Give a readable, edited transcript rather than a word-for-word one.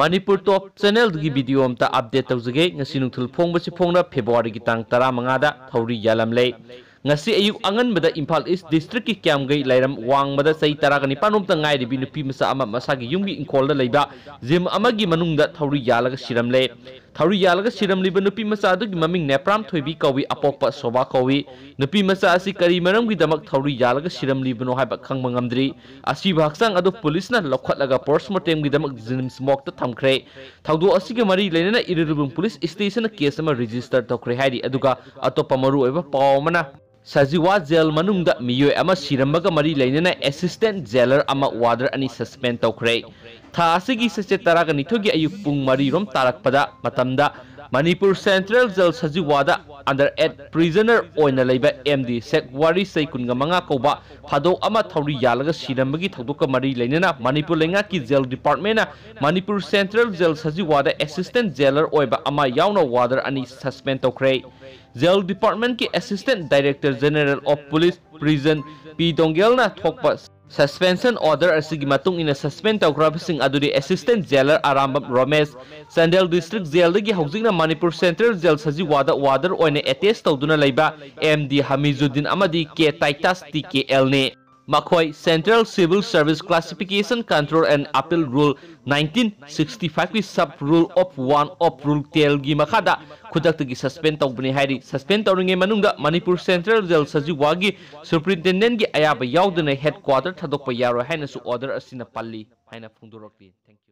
Manipur Top Channel की video अमता update तौजगे ngasi nungthul phongbasi phongna February ki tang 15 da thauri yalam lei ngasi ayuk anganbada Imphal East District ki kyamgai lairam wangmada sai 19 ta ngai ribi nupi masa ama masagi yumgi inkolda leiba jim amagi manungda thauri yalaga siram lei thauri yalaga siram liba nupi masa adu gi maming nepram thoibi kawi apokpa soba kawi nupi masa asi kari maram gi damak thauri yalaga siram libno haiba khangma ngamdri asi baksang adu police na lokhatlaga postmortem gi damak jinim smok ta thamkhre thaudo asigi mari leinana Irirubung police station case ama register tokre haidi aduga atopa maru oiba pawmana Sajiwa jail manungda miyoy ama sirambaga mari leinana assistant jailer ama warder ani suspend tokre tha asigi sache taraga nithogi ayuk pung mari rom tarakpada matamda Manipur Central Jail Sajiwada under 8 prisoner oina leiba MD Sekwari Saikunga manga koba phado ama thauri yalaga sirambagi thaudoka mari leinana Manipur lenga ki jail department na Manipur Central Jail Sajiwada assistant jailer oiba ama yauna warder ani suspend tokre jail department ki assistant director general of police prison P Donggel na thokpa suspension order asigi matung ina suspend tawkrabsing aduri assistant jailer Arambam Ramesh Sandel district jail dagi housingna Manipur Central Jail Sajiwada warder oine attest tawduna leiba MD Hamizuddin amadi K Titus TKL ne Makhoi Central Civil Service Classification Control and Appeal Rule 1965 ki sub rule of 1 of rule 10 gi makhada khudakti suspend tawbani hairi suspend tawringe manungda Manipur Central Jail Sajiwagi superintendent gi ayaba yauduna headquarter thadokpa yaro haina su order asina palli haina phungdorokli. Thank you.